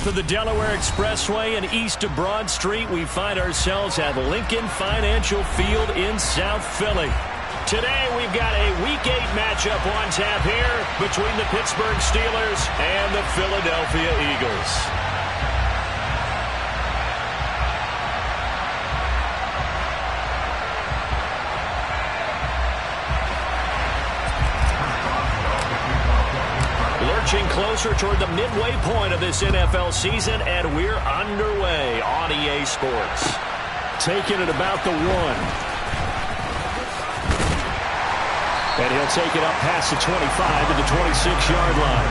north of the Delaware Expressway and east of Broad Street, we find ourselves at Lincoln Financial Field in South Philly. Today, we've got a Week 8 matchup on tap here between the Pittsburgh Steelers and the Philadelphia Eagles. Lurching closer toward the midway point of this NFL season, and we're underway on EA Sports. Taking it about the 1. And he'll take it up past the 25 to the 26-yard line.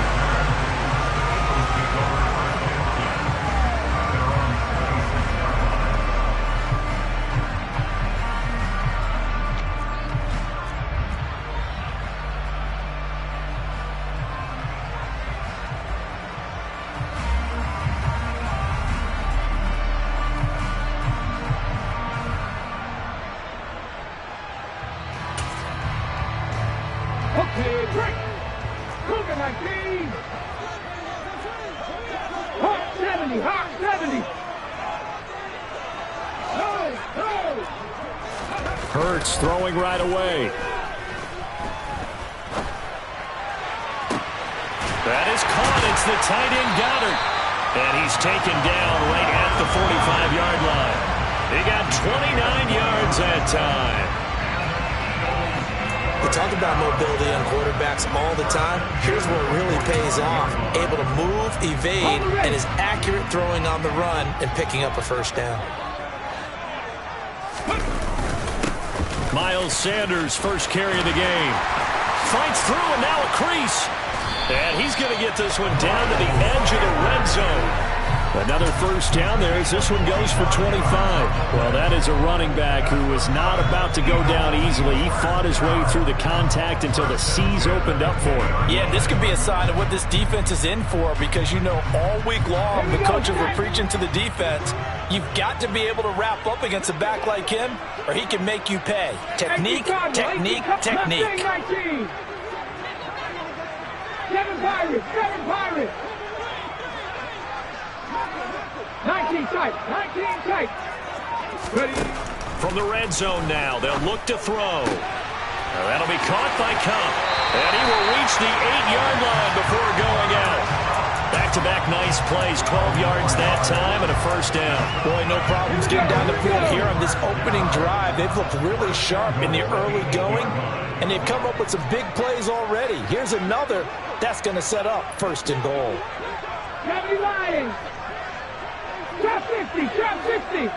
Okay, break. Cougar 19. Hawk 70. Hawk 70. Hurts throwing right away. That is caught. It's the tight end Goddard. And he's taken down right at the 45-yard line. He got 29 yards that time. We talk about mobility on quarterbacks all the time. Here's where it really pays off. Able to move, evade, and is accurate throwing on the run and picking up a first down. Miles Sanders, first carry of the game. Fights through and now a crease. And he's going to get this one down to the edge of the red zone. Another first down there as this one goes for 25. Well, that is a running back who was not about to go down easily. He fought his way through the contact until the seas opened up for him. Yeah, this could be a sign of what this defense is in for, because you know all week long the coaches were preaching to the defense. You've got to be able to wrap up against a back like him or he can make you pay. Technique, technique, technique. 7 Pirates, 7 Pirates. 19 tight, 19 tight. Ready. From the red zone now, they'll look to throw. Now that'll be caught by Cup. And he will reach the 8-yard line before going out. Back-to-back nice plays, 12 yards that time and a first down. Boy, no problems getting down the field here on this opening drive. They've looked really sharp in the early going, and they've come up with some big plays already. Here's another that's going to set up first and goal. 70 Lions. Trap 50, trap 60.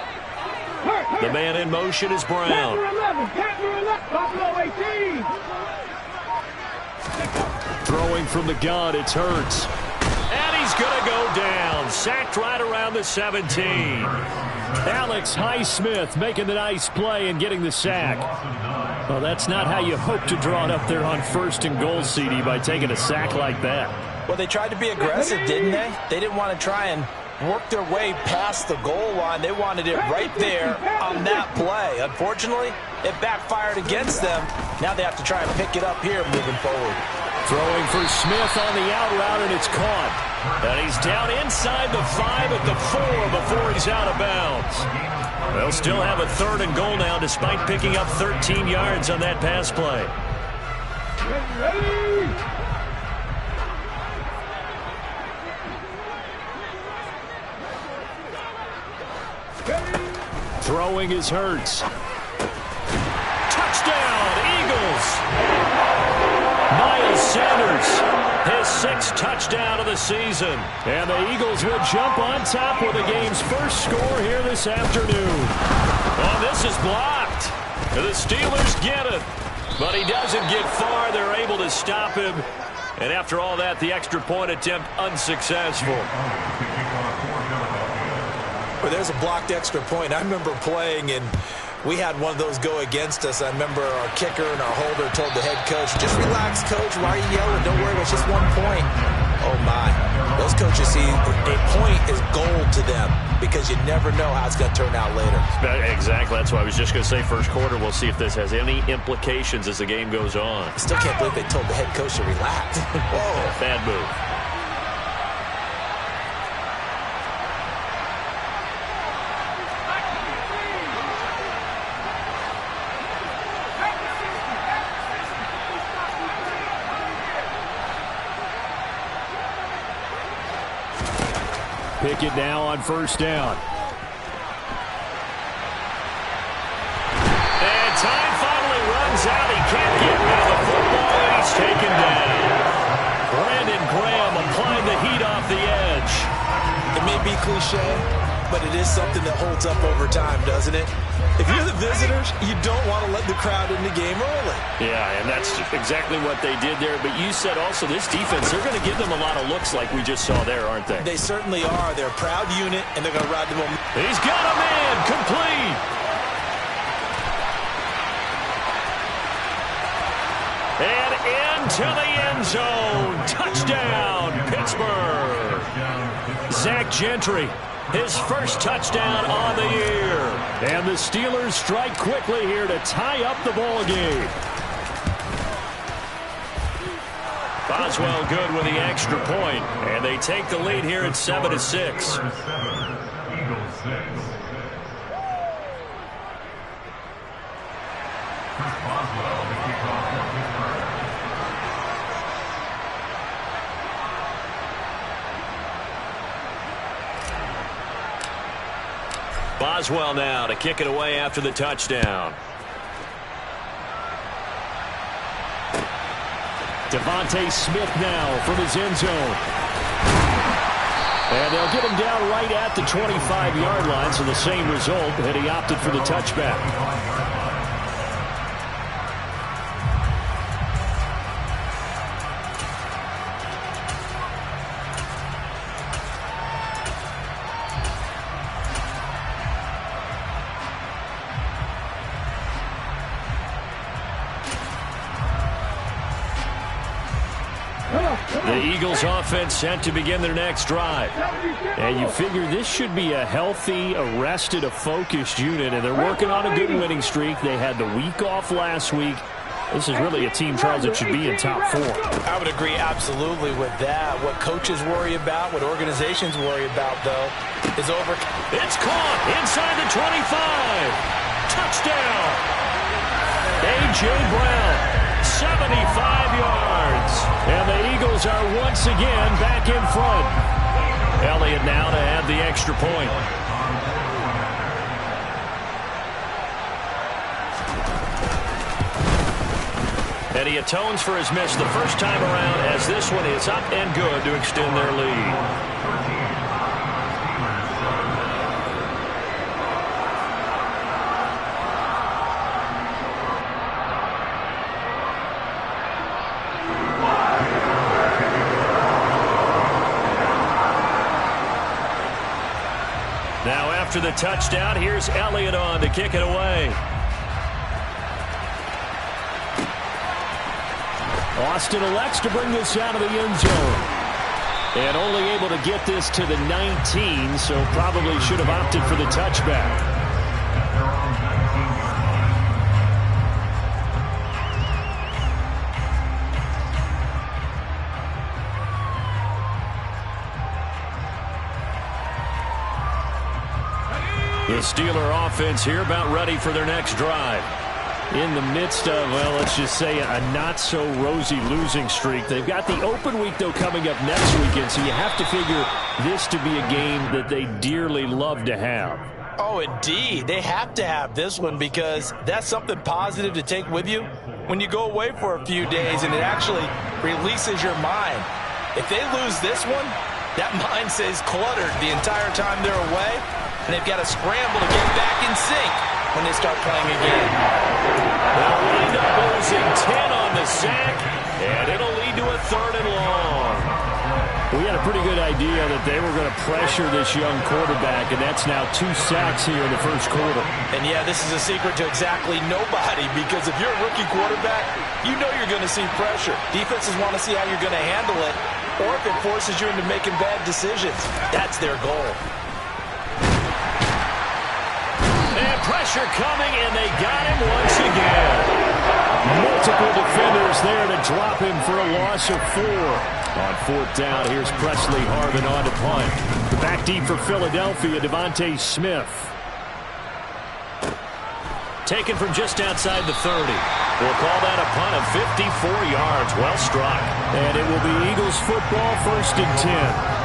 Hurt. The man in motion is Brown. Panther 11, Panther 11, Buffalo 18. Throwing from the gun, it's Hurts. And he's going to go down. Sacked right around the 17. Alex Highsmith making the nice play and getting the sack. Well, that's not how you hope to draw it up there on first and goal, CD, by taking a sack like that. Well, they tried to be aggressive, didn't they? They didn't want to try and work their way past the goal line. They wanted it right there on that play. Unfortunately, it backfired against them. Now they have to try and pick it up here moving forward. Throwing for Smith on the out route, and it's caught. And he's down inside the 5 at the 4 before he's out of bounds. They'll still have a third and goal now despite picking up 13 yards on that pass play. Ready. Throwing is Hurts. Touchdown, Eagles! Miles Sanders, his 6th touchdown of the season. And the Eagles will jump on top with the game's first score here this afternoon. Oh, this is blocked. The Steelers get it. But he doesn't get far. They're able to stop him. And after all that, the extra point attempt unsuccessful. Well, there's a blocked extra point. I remember playing, and we had one of those go against us. I remember our kicker and our holder told the head coach, just relax, coach. Why are you yelling? Don't worry, it's just 1 point. Oh, my. Those coaches see a point is gold to them because you never know how it's going to turn out later. Exactly. That's what I was just going to say. First quarter, we'll see if this has any implications as the game goes on. I still can't believe they told the head coach to relax. Whoa. Bad move. Pickett now on first down. And time finally runs out. He can't get rid of the football, and he's taken down. Brandon Graham applying the heat off the edge. It may be cliche, but it is something that holds up over time, doesn't it? If you're the visitors, you don't want to let the crowd in the game early. Yeah, and that's exactly what they did there. But you said also this defense, they're going to give them a lot of looks like we just saw there, aren't they? They certainly are. They're a proud unit, and they're going to ride the momentum. He's got a man, complete. And into the end zone. Touchdown, Pittsburgh. Zach Gentry, his first touchdown on the year. And the Steelers strike quickly here to tie up the ball game. Boswell good with the extra point, and they take the lead here at 7-6. Boswell now to kick it away after the touchdown. Devontae Smith now from his end zone. And they'll get him down right at the 25-yard line, so the same result, and he opted for the touchback. The Eagles offense set to begin their next drive. And you figure this should be a healthy, a rested, a focused unit, and they're working on a good winning streak. They had the week off last week. This is really a team, Charles, that should be in top 4. I would agree absolutely with that. What coaches worry about, what organizations worry about, though, is over. It's caught inside the 25. Touchdown. A.J. Brown, 75 yards. And the Eagles are once again back in front. Elliott now to add the extra point. And he atones for his miss the first time around, as this one is up and good to extend their lead. Now after the touchdown, here's Elliott on to kick it away. Austin elects to bring this out of the end zone. And only able to get this to the 19, so probably should have opted for the touchback. The Steeler offense here about ready for their next drive. In the midst of, well, let's just say a not-so-rosy losing streak. They've got the open week, though, coming up next weekend, so you have to figure this to be a game that they dearly love to have. Oh, indeed. They have to have this one because that's something positive to take with you when you go away for a few days, and it actually releases your mind. If they lose this one, that mind stays cluttered the entire time they're away, and they've got to scramble to get back in sync when they start playing again. They'll wind up losing 10 on the sack, and it'll lead to a 3rd and long. We had a pretty good idea that they were going to pressure this young quarterback, and that's now 2 sacks here in the first quarter. And, yeah, this is a secret to exactly nobody, because if you're a rookie quarterback, you know you're going to see pressure. Defenses want to see how you're going to handle it, or if it forces you into making bad decisions. That's their goal. And pressure coming, and they got him once again. Multiple defenders there to drop him for a loss of 4. On 4th down, here's Presley Harvin on to punt. Back deep for Philadelphia, Devontae Smith. Taken from just outside the 30. We'll call that a punt of 54 yards. Well struck. And it will be Eagles football, 1st and 10.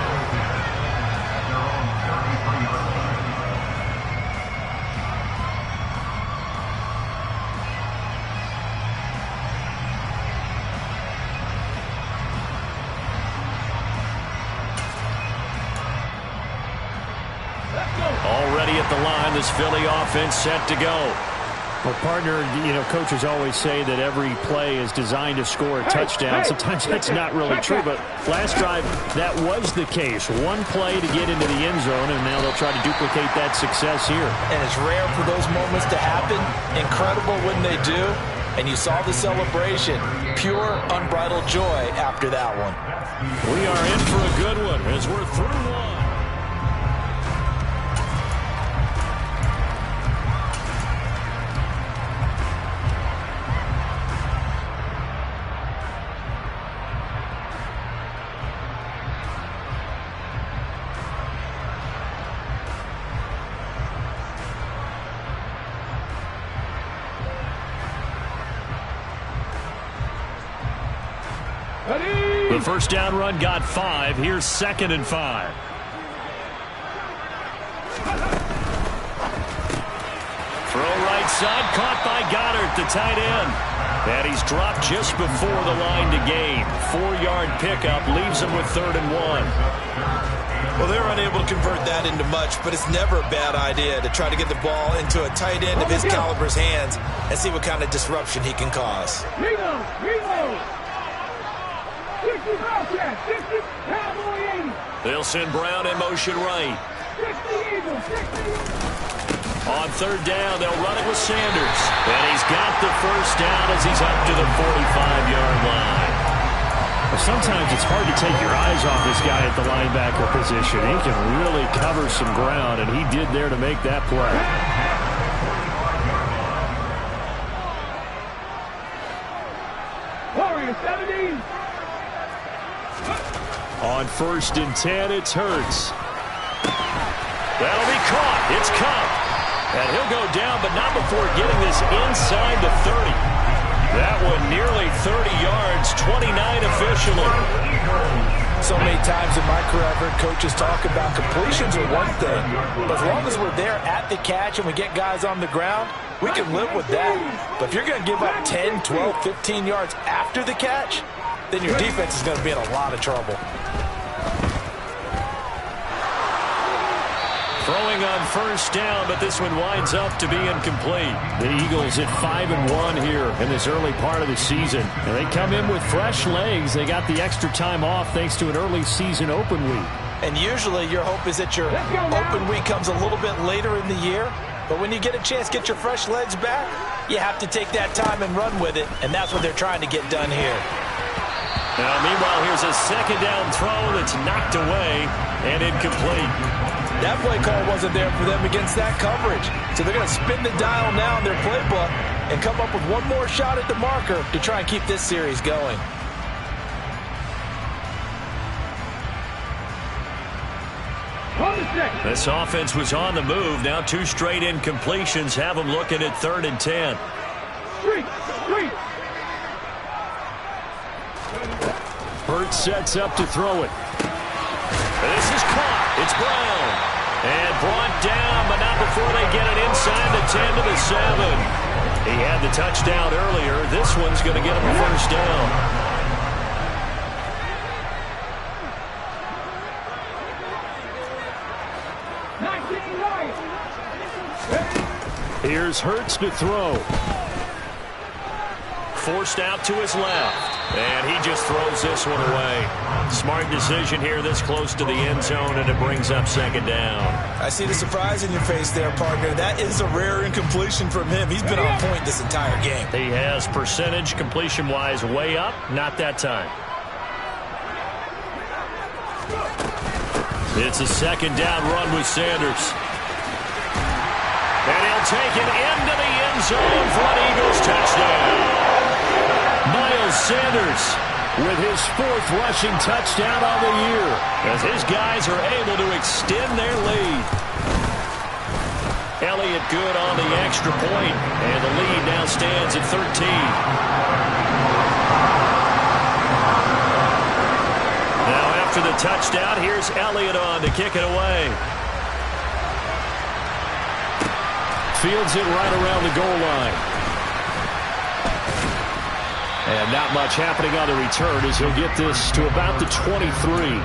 the line. This Philly offense set to go. Well, partner, coaches always say that every play is designed to score a touchdown. Sometimes that's not really true, but last drive, that was the case. One play to get into the end zone, and now they'll try to duplicate that success here. And it's rare for those moments to happen. Incredible when they do. And you saw the celebration. Pure, unbridled joy after that one. We are in for a good one as we're through one. The first down run got 5. Here's 2nd and 5. Throw right side, caught by Goddard, the tight end. And he's dropped just before the line to gain. 4-yard pickup leaves him with 3rd and 1. Well, they're unable to convert that into much, but it's never a bad idea to try to get the ball into a tight end of his caliber's hands and see what kind of disruption he can cause. They'll send Brown in motion right. On 3rd down, they'll run it with Sanders. And he's got the first down as he's up to the 45-yard line. Well, sometimes it's hard to take your eyes off this guy at the linebacker position. He can really cover some ground, and he did there to make that play. On 1st and 10, it's Hurts. That'll be caught. It's Cup. And he'll go down, but not before getting this inside the 30. That one nearly 30 yards, 29 officially. So many times in my career, I've heard coaches talk about completions are one thing. But as long as we're there at the catch and we get guys on the ground, we can live with that. But if you're going to give up 10, 12, 15 yards after the catch, then your defense is going to be in a lot of trouble. Throwing on 1st down, but this one winds up to be incomplete. The Eagles at 5-1 here in this early part of the season. And they come in with fresh legs. They got the extra time off thanks to an early season open week. And usually your hope is that your open week comes a little bit later in the year. But when you get a chance to get your fresh legs back, you have to take that time and run with it. And that's what they're trying to get done here. Now, meanwhile, here's a 2nd down throw that's knocked away and incomplete. That play call wasn't there for them against that coverage. So they're going to spin the dial now in their playbook and come up with one more shot at the marker to try and keep this series going. This offense was on the move. Now 2 straight incompletions have them looking at 3rd and 10. Hurts sets up to throw it. This is caught. It's Brown. And brought down, but not before they get it inside the 10 to the 7. He had the touchdown earlier. This one's going to get him a first down. Here's Hurts to throw. Forced out to his left. And he just throws this one away. Smart decision here this close to the end zone, and it brings up 2nd down. I see the surprise in your face there, partner. That is a rare incompletion from him. He's been on point this entire game. He has percentage completion-wise way up. Not that time. It's a 2nd down run with Sanders. And he'll take it into the end zone for an Eagles touchdown. Miles Sanders with his 4th rushing touchdown on the year as his guys are able to extend their lead. Elliott good on the extra point, and the lead now stands at 13. Now after the touchdown, here's Elliott on to kick it away. Fields it right around the goal line. And not much happening on the return as he'll get this to about the 23.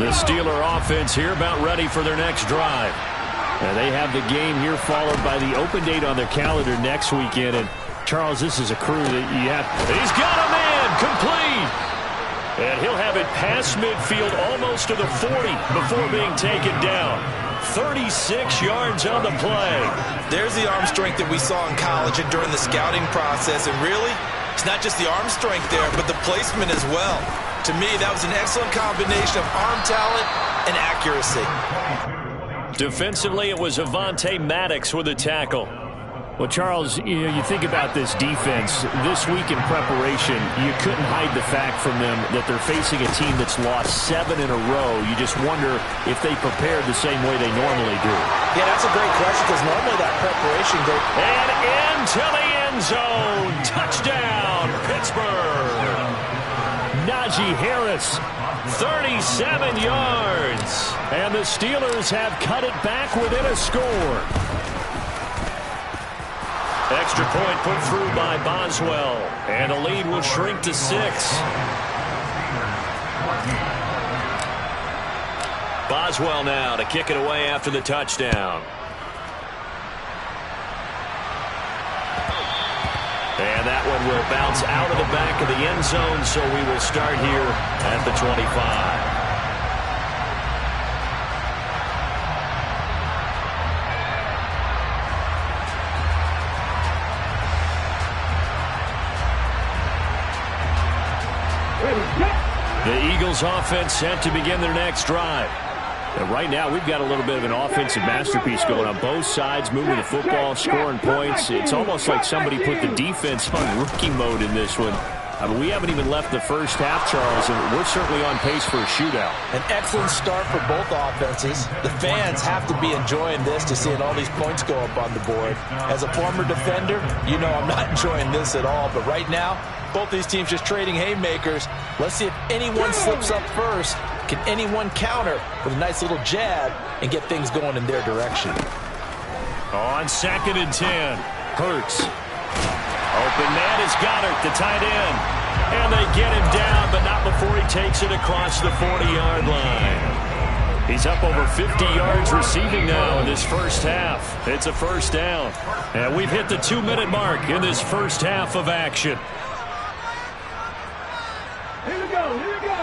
The Steeler offense here about ready for their next drive. And they have the game here followed by the open date on their calendar next weekend. And, Charles, this is a crew that you have. He's got a man complete. And he'll have it past midfield almost to the 40 before being taken down. 36 yards on the play. There's the arm strength that we saw in college and during the scouting process. And really, it's not just the arm strength there, but the placement as well. To me, that was an excellent combination of arm talent and accuracy. Defensively, it was Avonte Maddox with a tackle. Well, Charles, you think about this defense. This week in preparation, you couldn't hide the fact from them that they're facing a team that's lost 7 in a row. You just wonder if they prepared the same way they normally do. Yeah, that's a great question because normally that preparation goes. And into the end zone. Touchdown, Pittsburgh. Najee Harris, 37 yards. And the Steelers have cut it back within a score. Extra point put through by Boswell. And the lead will shrink to 6. Boswell now to kick it away after the touchdown. And that one will bounce out of the back of the end zone, so we will start here at the 25. The Eagles offense set to begin their next drive. And right now, we've got a little bit of an offensive masterpiece going on both sides, moving the football, scoring points. It's almost like somebody put the defense on rookie mode in this one. I mean, we haven't even left the first half, Charles, and we're certainly on pace for a shootout. An excellent start for both offenses. The fans have to be enjoying this to seeing all these points go up on the board. As a former defender, you know I'm not enjoying this at all. But right now, both these teams just trading haymakers. Let's see if anyone slips up first. Can anyone counter with a nice little jab and get things going in their direction? On 2nd and 10, Hurts. Open man is Goddard, the tight end. And they get him down, but not before he takes it across the 40-yard line. He's up over 50 yards receiving now in this first half. It's a first down. And we've hit the 2-minute mark in this first half of action. Here we go, here we go.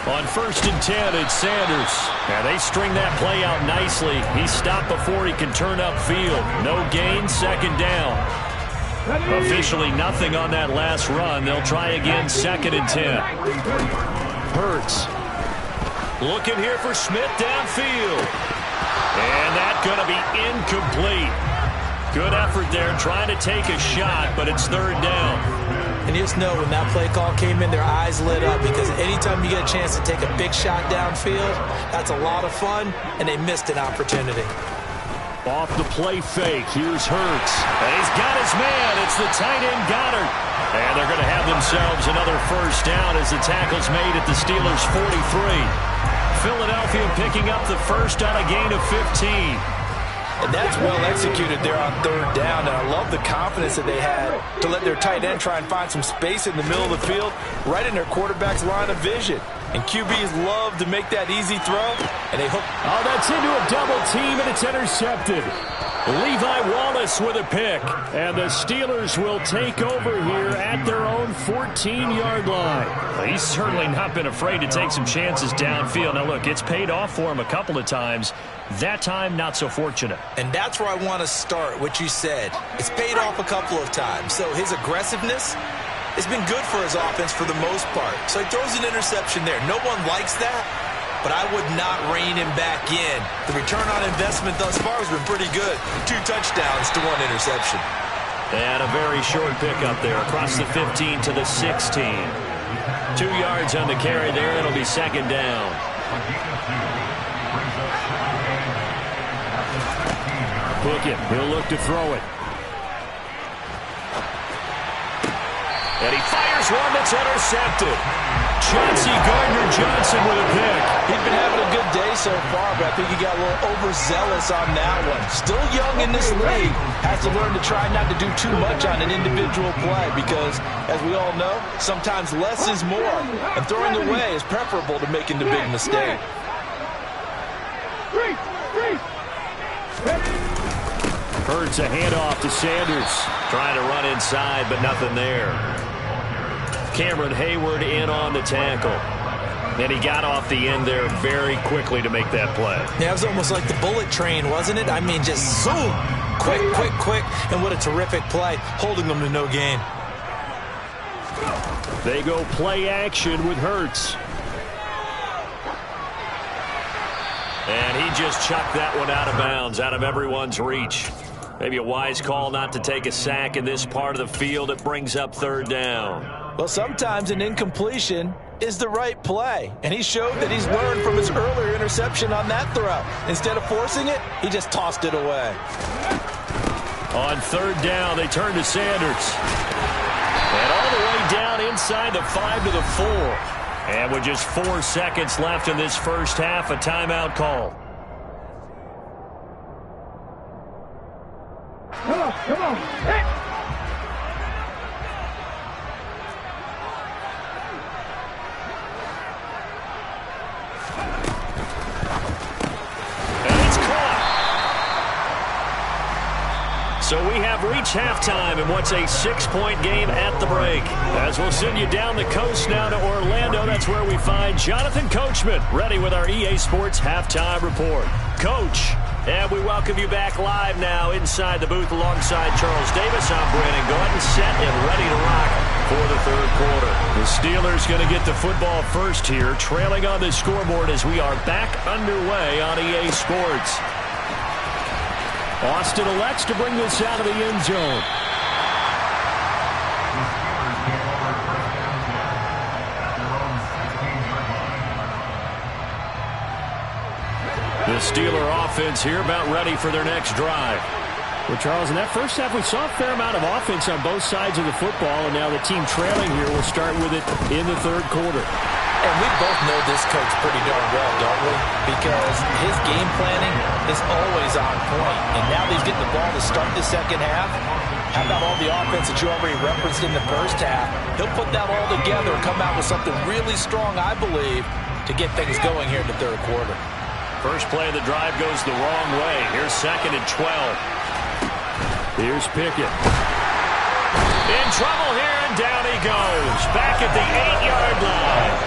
On 1st and 10, it's Sanders. And they string that play out nicely. He's stopped before he can turn upfield. No gain, 2nd down. Officially nothing on that last run. They'll try again, 2nd and 10. Hurts. Looking here for Smith downfield. And that's going to be incomplete. Good effort there, trying to take a shot, but it's 3rd down. And you just know when that play call came in, their eyes lit up because anytime you get a chance to take a big shot downfield, that's a lot of fun, and they missed an opportunity. Off the play fake, here's Hurts. And he's got his man. It's the tight end Goddard. And they're going to have themselves another first down as the tackle's made at the Steelers' 43. Philadelphia picking up the first on a gain of 15. And that's well executed there on 3rd down. And I love the confidence that they had to let their tight end try and find some space in the middle of the field, right in their quarterback's line of vision. And QBs love to make that easy throw, and they hook. Oh, that's into a double team, and it's intercepted. Levi Wallace with a pick. And the Steelers will take over here at their own 14-yard line. Well, he's certainly not been afraid to take some chances downfield. Now, look, it's paid off for him a couple of times. That time, not so fortunate. And that's where I want to start, what you said. It's paid off a couple of times. So his aggressiveness has been good for his offense for the most part. So he throws an interception there. No one likes that, but I would not rein him back in. The return on investment thus far has been pretty good. 2 touchdowns to 1 interception. And a very short pickup there across the 15 to the 16. 2 yards on the carry there. It'll be 2nd down. Book it. He'll look to throw it. And he fires one that's intercepted. Chauncey Gardner-Johnson with a pick. He's been having a good day so far, but I think he got a little overzealous on that one. Still young in this league. Has to learn to try not to do too much on an individual play because, as we all know, sometimes less is more. And throwing away is preferable to making the big mistake. Hurts a handoff to Sanders. Trying to run inside, but nothing there. Cameron Hayward in on the tackle. And he got off the end there very quickly to make that play. Yeah, it was almost like the bullet train, wasn't it? I mean, just zoom. Quick, quick, quick. And what a terrific play, holding them to no gain. They go play action with Hurts. And he just chucked that one out of bounds, out of everyone's reach. Maybe a wise call not to take a sack in this part of the field. It brings up third down. Well, sometimes an incompletion is the right play. And he showed that he's learned from his earlier interception on that throw. Instead of forcing it, he just tossed it away. On third down, they turn to Sanders. And all the way down inside the 5 to the 4. And with just 4 seconds left in this first half, a timeout call. Come on. Hey. So we have reached halftime in what's a 6-point game at the break. As we'll send you down the coast now to Orlando, that's where we find Jonathan Coachman, ready with our EA Sports Halftime Report. Coach, and we welcome you back live now inside the booth alongside Charles Davis. I'm Brandon. Go ahead and set and ready to rock for the third quarter. The Steelers going to get the football first here, trailing on the scoreboard as we are back underway on EA Sports. Austin elects to bring this out of the end zone. The Steeler offense here about ready for their next drive. Well, Charles, in that first half, we saw a fair amount of offense on both sides of the football, and now the team trailing here will start with it in the third quarter. And we both know this coach pretty darn well, don't we? Because his game planning is always on point. And now that he's getting the ball to start the second half, how about all the offense that you already referenced in the first half? He'll put that all together and come out with something really strong, I believe, to get things going here in the third quarter. First play of the drive goes the wrong way. Here's 2nd and 12. Here's Pickett. In trouble here, and down he goes. Back at the 8-yard line.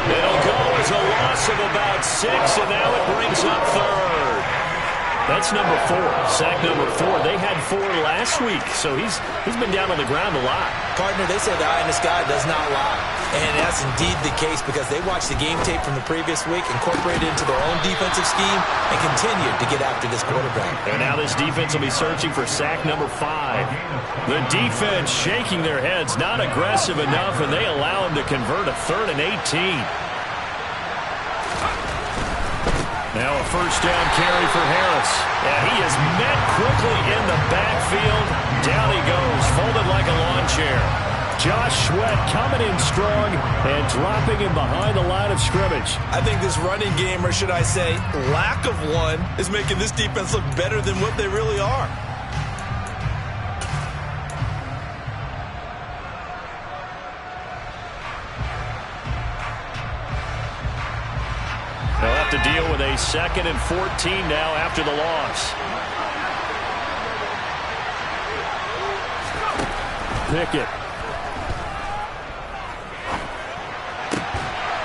It'll go as a loss of about 6, and now it brings up third. That's number 4, sack number 4. They had 4 last week, so he's been down on the ground a lot. Partner, they say the eye in the sky does not lie. And that's indeed the case because they watched the game tape from the previous week, incorporated it into their own defensive scheme, and continued to get after this quarterback. And now this defense will be searching for sack number 5. The defense shaking their heads, not aggressive enough, and they allow him to convert a 3rd and 18. Now a first down carry for Harris. And he is met quickly in the backfield. Down he goes, folded like a lawn chair. Josh Sweat coming in strong and dropping him behind the line of scrimmage. I think this running game, or should I say lack of one, is making this defense look better than what they really are. They'll have to deal with a 2nd and 14 now after the loss. Pickett.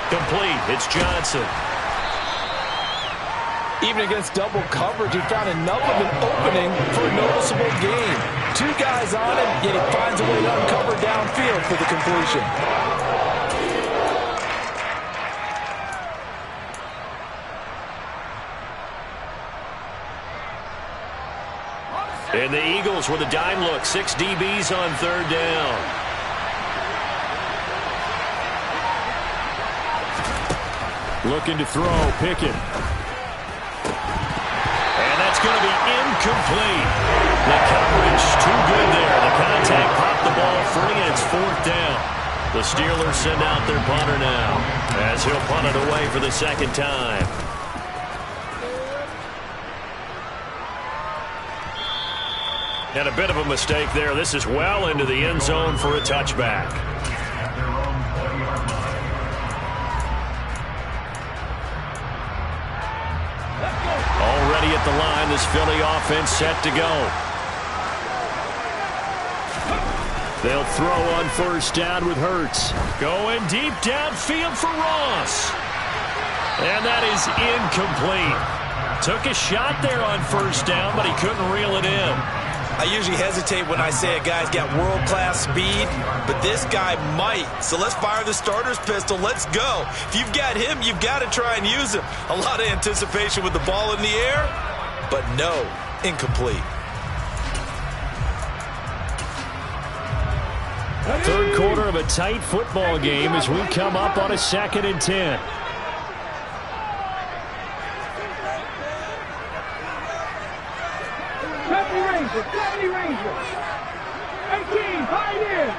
Complete. It's Johnson. Even against double coverage, he found enough of an opening for a noticeable gain. 2 guys on him, yet he finds a way to uncover downfield for the completion. And the Eagles with a dime look. 6 DBs on third down. Looking to throw, Pickett. And that's it's going to be incomplete. The coverage too good there. The contact popped the ball free, and it's 4th down. The Steelers send out their punter now, as he'll punt it away for the 2nd time. And a bit of a mistake there. This is well into the end zone for a touchback. Already at the line, this Philly offense set to go. They'll throw on 1st down with Hurts. Going deep downfield for Ross. And that is incomplete. Took a shot there on 1st down, but he couldn't reel it in. I usually hesitate when I say a guy's got world-class speed, but this guy might. So let's fire the starter's pistol. Let's go. If you've got him, you've got to try and use him. A lot of anticipation with the ball in the air, but no, incomplete. 3rd quarter of a tight football game as we come up on a 2nd and 10. Ranger, 18, hide in.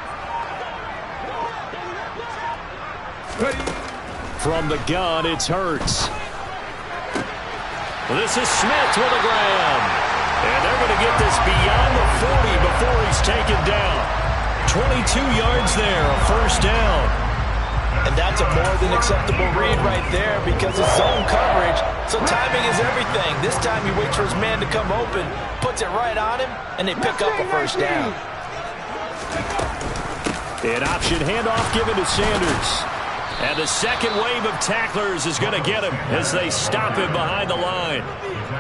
From the gun, it's Hurts. This is Smith with a grab. And they're going to get this beyond the 40 before he's taken down. 22 yards there, a 1st down. And that's a more than acceptable read right there because it's zone coverage, so timing is everything. This time he waits for his man to come open, puts it right on him, and they pick up a 1st down. An option handoff given to Sanders. And the 2nd wave of tacklers is going to get him as they stop him behind the line.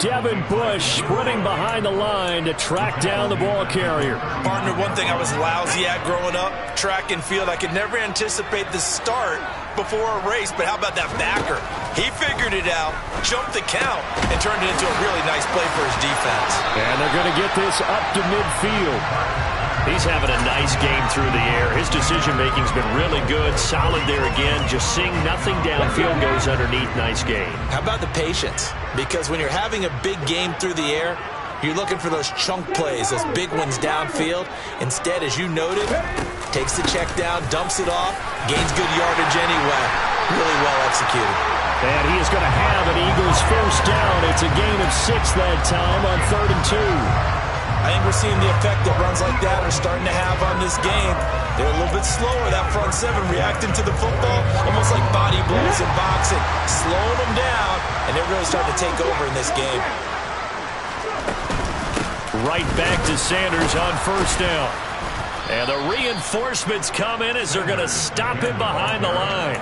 Devin Bush sprinting behind the line to track down the ball carrier. Partner, one thing I was lousy at growing up, track and field, I could never anticipate the start before a race, but how about that backer? He figured it out, jumped the count, and turned it into a really nice play for his defense. And they're going to get this up to midfield. He's having a nice game through the air. His decision-making's been really good. Solid there again. Just seeing nothing downfield, goes underneath. Nice game. How about the patience? Because when you're having a big game through the air, you're looking for those chunk plays, those big ones downfield. Instead, as you noted, takes the check down, dumps it off, gains good yardage anyway. Really well executed. And he is going to have an Eagles 1st down. It's a gain of 6 that time on 3rd and 2. I think we're seeing the effect that runs like that are starting to have on this game. They're a little bit slower, that front 7, reacting to the football, almost like body blows in boxing, slowing them down, and they're really starting to take over in this game. Right back to Sanders on 1st down. And the reinforcements come in as they're going to stop him behind the line.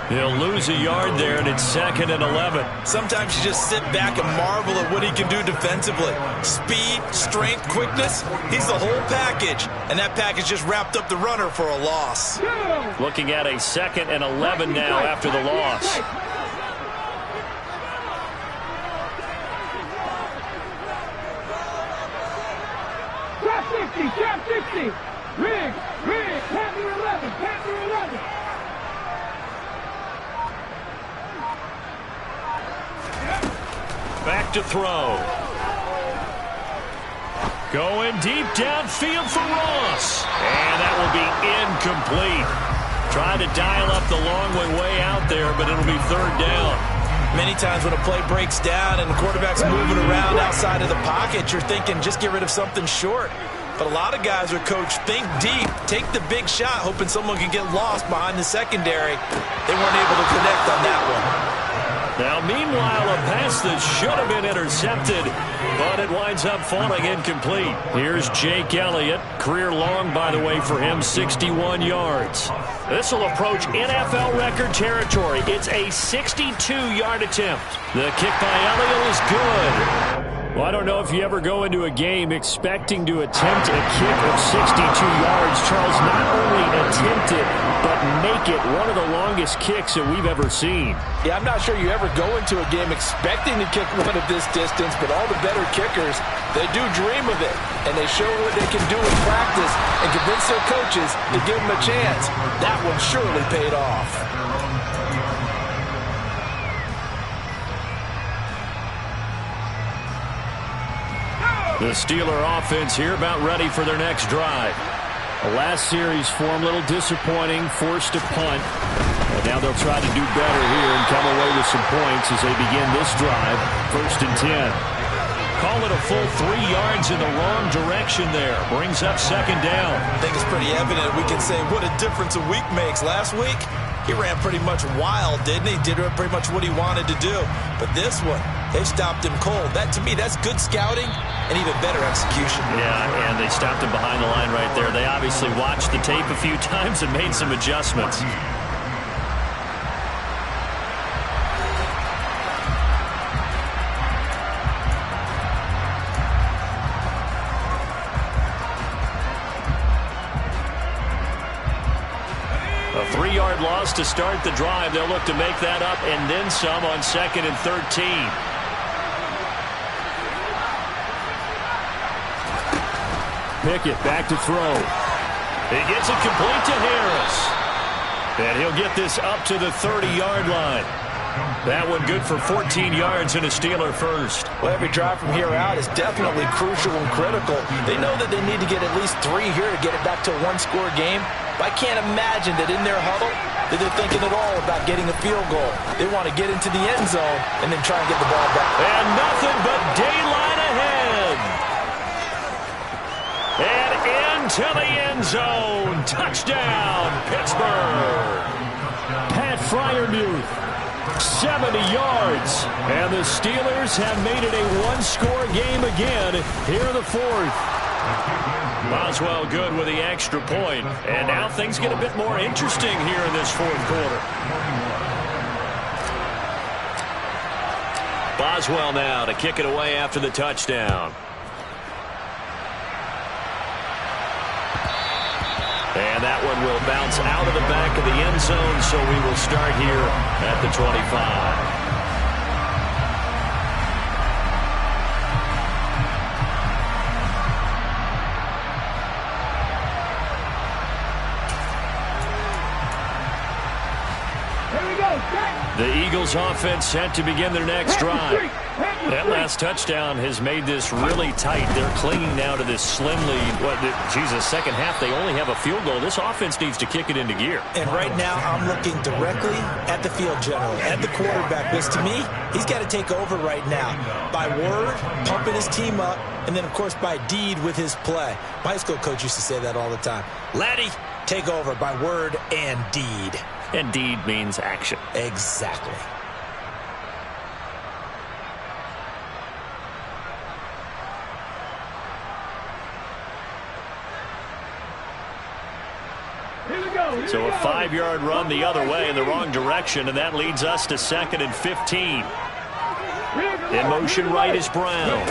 He'll lose a yard there, and it's 2nd and 11. Sometimes you just sit back and marvel at what he can do defensively. Speed, strength, quickness, he's the whole package. And that package just wrapped up the runner for a loss. Looking at a 2nd and 11 now after the loss. Trap 60. Rig, Panther 11. Back to throw. Going deep downfield for Ross. And that will be incomplete. Trying to dial up the long way out there, but it'll be 3rd down. Many times when a play breaks down and the quarterback's moving around outside of the pocket, you're thinking just get rid of something short. But a lot of guys are coached, think deep, take the big shot, hoping someone can get lost behind the secondary. They weren't able to connect on that one. Now, meanwhile, a pass that should have been intercepted, but it winds up falling incomplete. Here's Jake Elliott. Career long, by the way, for him, 61 yards. This will approach NFL record territory. It's a 62-yard attempt. The kick by Elliott is good. Well, I don't know if you ever go into a game expecting to attempt a kick of 62 yards. Charles, not only attempt it, but make it one of the longest kicks that we've ever seen. Yeah, I'm not sure you ever go into a game expecting to kick one of this distance, but all the better kickers, they do dream of it, and they show what they can do in practice and convince their coaches to give them a chance. That one surely paid off. The Steeler offense here about ready for their next drive. The last series for them, a little disappointing, forced to punt. And now they'll try to do better here and come away with some points as they begin this drive. 1st and 10. Call it a full 3 yards in the wrong direction there. Brings up 2nd down. I think it's pretty evident we can say what a difference a week makes. Last week, he ran pretty much wild, didn't he? Did pretty much what he wanted to do. But this one, they stopped him cold. That, to me, that's good scouting and even better execution. Yeah, and they stopped him behind the line right there. They obviously watched the tape a few times and made some adjustments. A 3-yard loss to start the drive. They'll look to make that up and then some on 2nd and 13. Pickett back to throw. He gets it complete to Harris. And he'll get this up to the 30-yard line. That one good for 14 yards and a Steeler first. Well, every drive from here out is definitely crucial and critical. They know that they need to get at least 3 here to get it back to a 1-score game. But I can't imagine that in their huddle that they're thinking at all about getting a field goal. They want to get into the end zone and then try and get the ball back. And nothing but daylight ahead. And into the end zone. Touchdown, Pittsburgh. Pat Freiermuth, 70 yards. And the Steelers have made it a 1-score game again here in the 4th. Boswell good with the extra point. And now things get a bit more interesting here in this 4th quarter. Boswell now to kick it away after the touchdown. And that one will bounce out of the back of the end zone, so we will start here at the 25. The Eagles offense set to begin their next drive. That last touchdown has made this really tight. They're clinging now to this slim lead. Second half, they only have a field goal. This offense needs to kick it into gear. And right now, I'm looking directly at the field general, at the quarterback. Because to me, he's got to take over right now. By word, pumping his team up, and then, of course, by deed with his play. My high school coach used to say that all the time. Laddie, take over by word and deed. And deed means action. Exactly. So a 5-yard run the other way in the wrong direction, and that leads us to 2nd and 15. In motion right is Brown.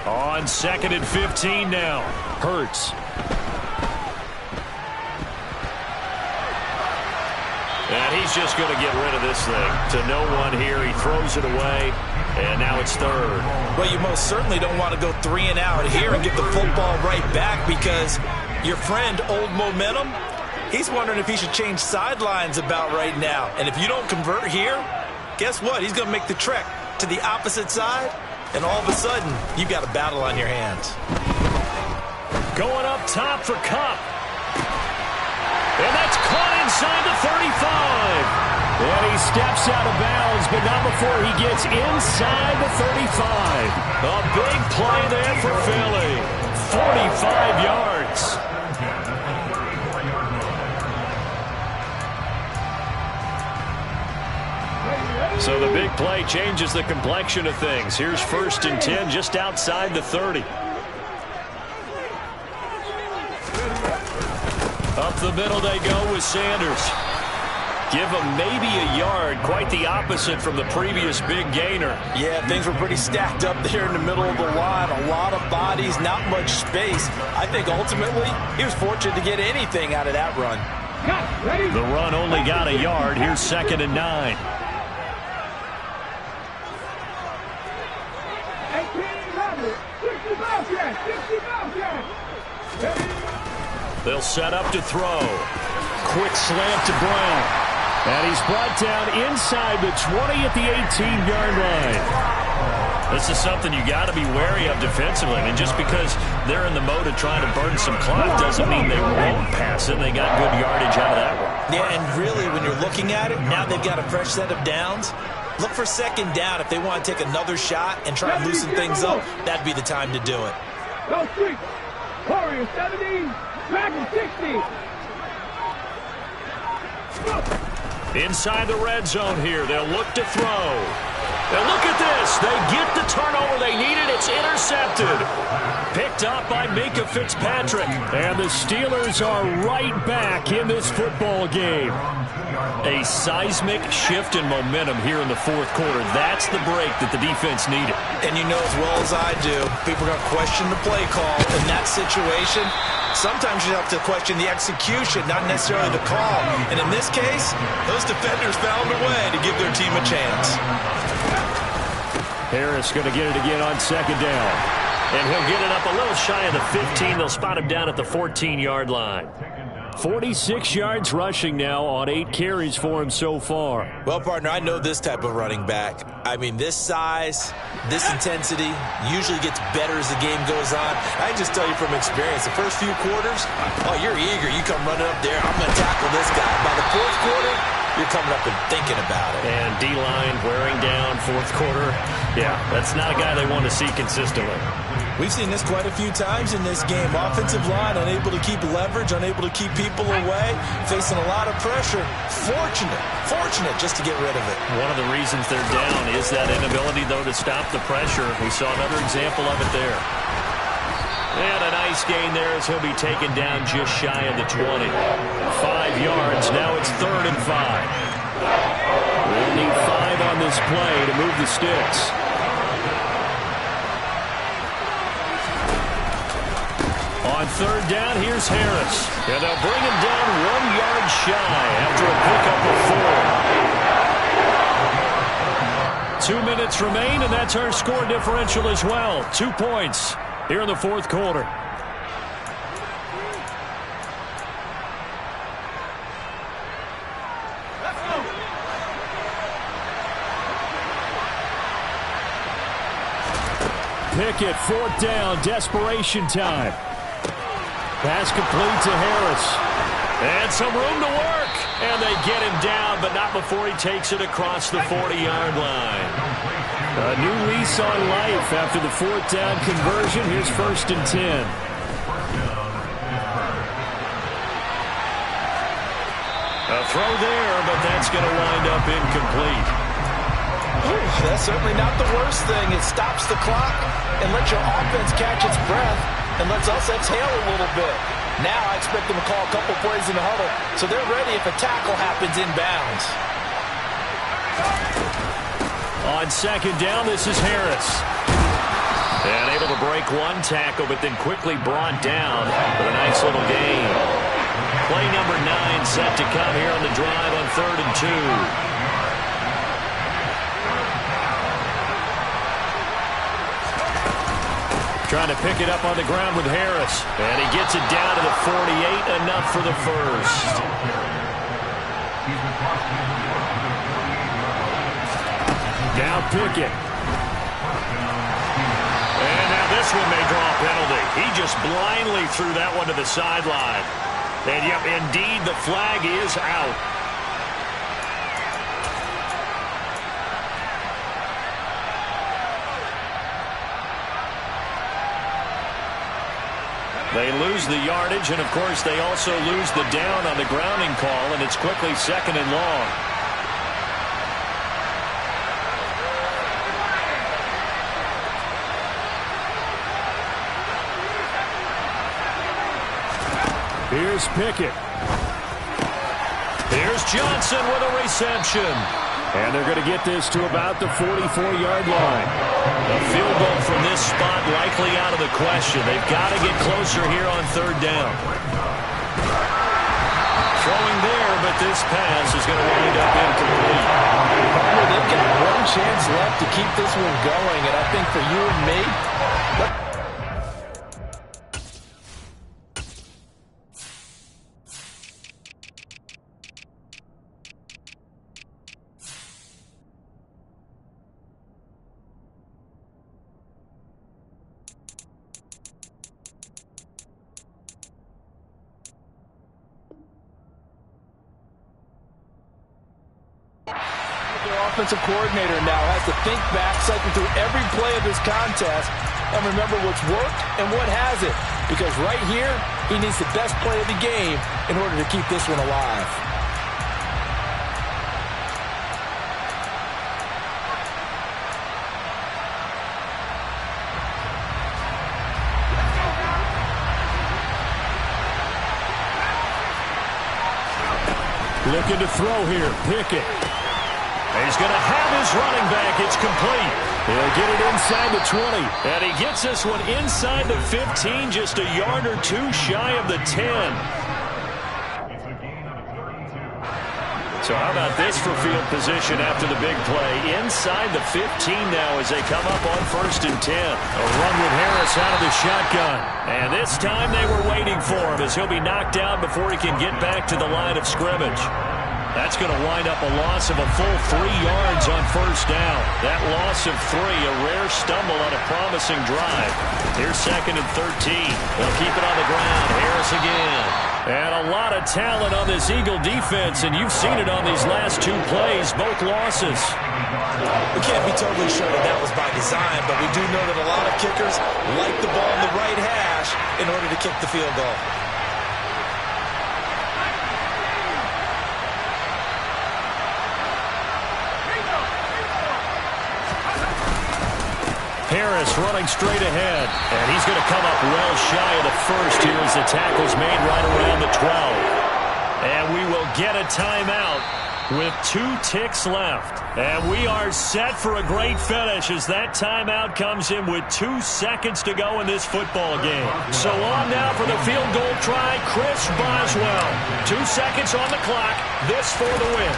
On 2nd and 15 now. Hurts. And he's just going to get rid of this thing. To no one here. He throws it away, and now it's 3rd. Well, you most certainly don't want to go 3 and out here and get the football right back, because your friend, Old Momentum, he's wondering if he should change sidelines about right now. And if you don't convert here, guess what? He's going to make the trek to the opposite side, and all of a sudden, you've got a battle on your hands. Going up top for Kupp. And that's caught inside the 35. And he steps out of bounds, but not before he gets inside the 35. A big play there for Philly. 45 yards. So the big play changes the complexion of things. Here's 1st and 10 just outside the 30. Up the middle they go with Sanders. Give him maybe a yard. Quite the opposite from the previous big gainer. Yeah, things were pretty stacked up there in the middle of the line. A lot of bodies, not much space. I think ultimately he was fortunate to get anything out of that run. The run only got a yard. Here's 2nd and 9. They'll set up to throw. Quick slant to Brown. And he's brought down inside the 20 at the 18-yard line. This is something you got to be wary of defensively. I mean, just because they're in the mode of trying to burn some clock doesn't mean they won't pass it. They got good yardage out of that one. Yeah, and really, when you're looking at it, now they've got a fresh set of downs. Look for second down if they want to take another shot and try and loosen things up. That'd be the time to do it. Go street. Warriors 70, Dragon 60. Inside the red zone here, they'll look to throw. And look at this. They get the turnover they needed. It's intercepted. Picked up by Minka Fitzpatrick. And the Steelers are right back in this football game. A seismic shift in momentum here in the fourth quarter. That's the break that the defense needed. And you know as well as I do, people are going to question the play call in that situation. Sometimes you have to question the execution, not necessarily the call. And in this case, those defenders found a way to give their team a chance. Harris going to get it again on second down. And he'll get it up a little shy of the 15. They'll spot him down at the 14-yard line. 46 yards rushing now on 8 carries for him so far. Well, partner, I know this type of running back. I mean, this size, this intensity usually gets better as the game goes on. I can just tell you from experience, the first few quarters, oh, you're eager. You come running up there, I'm going to tackle this guy. By the fourth quarter, you're coming up and thinking about it. And D-line wearing down fourth quarter. Yeah, that's not a guy they want to see consistently. We've seen this quite a few times in this game. Offensive line unable to keep leverage, unable to keep people away, facing a lot of pressure. Fortunate just to get rid of it. One of the reasons they're down is that inability, though, to stop the pressure. We saw another example of it there. And a nice gain there as he'll be taken down just shy of the 20. 5 yards. Now it's 3rd and 5. We'll need 5 on this play to move the sticks. On 3rd down, here's Harris. And they'll bring him down 1 yard shy after a pickup of 4. 2 minutes remain, and that's our score differential as well. 2 points here in the fourth quarter. Pickett, 4th down, desperation time. Pass complete to Harris. And some room to work. And they get him down, but not before he takes it across the 40-yard line. A new lease on life after the 4th down conversion. Here's 1st and 10. A throw there, but that's going to wind up incomplete. That's certainly not the worst thing. It stops the clock and lets your offense catch its breath and lets us exhale a little bit. Now I expect them to call a couple plays in the huddle, so they're ready if a tackle happens inbounds. On 2nd down, this is Harris. And able to break 1 tackle, but then quickly brought down with a nice little gain. Play number 9 set to come here on the drive on 3rd and 2. Trying to pick it up on the ground with Harris. And he gets it down to the 48, enough for the first. Now Pickett. And now this one may draw a penalty. He just blindly threw that one to the sideline. And yep, indeed, the flag is out. They lose the yardage, and, of course, they also lose the down on the grounding call, and it's quickly 2nd and long. Here's Pickett. Here's Johnson with a reception. And they're going to get this to about the 44-yard line. A field goal from this spot likely out of the question. They've got to get closer here on 3rd down. Throwing there, but this pass is going to wind up incomplete. They've got 1 chance left to keep this one going, and I think for you and me, offensive coordinator now has to think back, cycle through every play of this contest, and remember what's worked and what hasn't. Because right here, he needs the best play of the game in order to keep this one alive. Looking to throw here. Pickett. He's going to have his running back. It's complete. He'll get it inside the 20. And he gets this one inside the 15, just a yard or two shy of the 10. So how about this for field position after the big play? Inside the 15 now as they come up on 1st and 10. A run with Harris out of the shotgun. And this time they were waiting for him as he'll be knocked down before he can get back to the line of scrimmage. That's going to wind up a loss of a full 3 yards on 1st down. That loss of 3, a rare stumble on a promising drive. Here's 2nd and 13. They'll keep it on the ground. Harris again. And a lot of talent on this Eagle defense, and you've seen it on these last 2 plays, both losses. We can't be totally sure that was by design, but we do know that a lot of kickers like the ball in the right hash in order to kick the field goal. Harris running straight ahead, and he's going to come up well shy of the first here as the tackle's made right around the 12. And we will get a timeout with 2 ticks left. And we are set for a great finish as that timeout comes in with 2 seconds to go in this football game. So on now for the field goal try, Chris Boswell. 2 seconds on the clock, this for the win.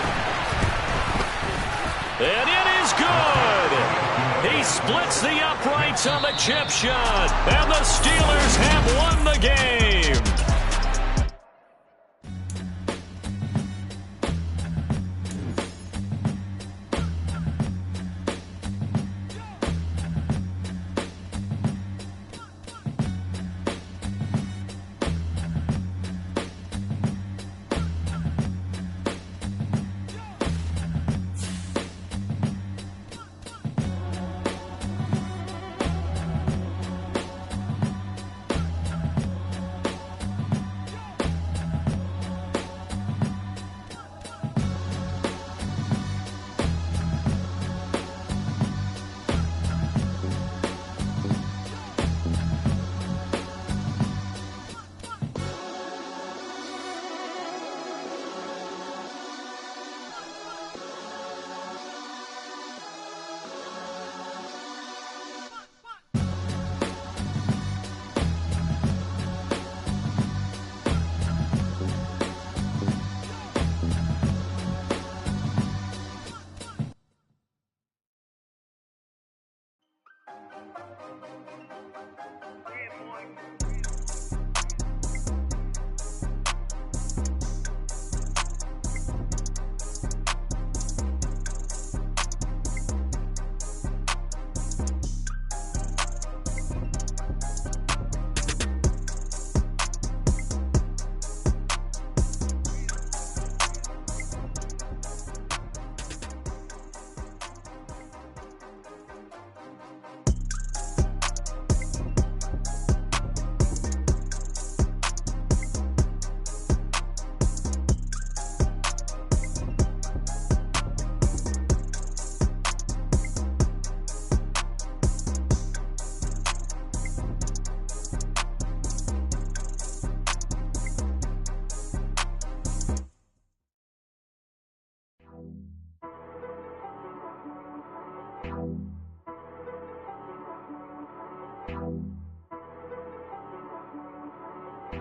And it is good! He splits the uprights on the chip shot, and the Steelers have won the game.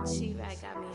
She right got me.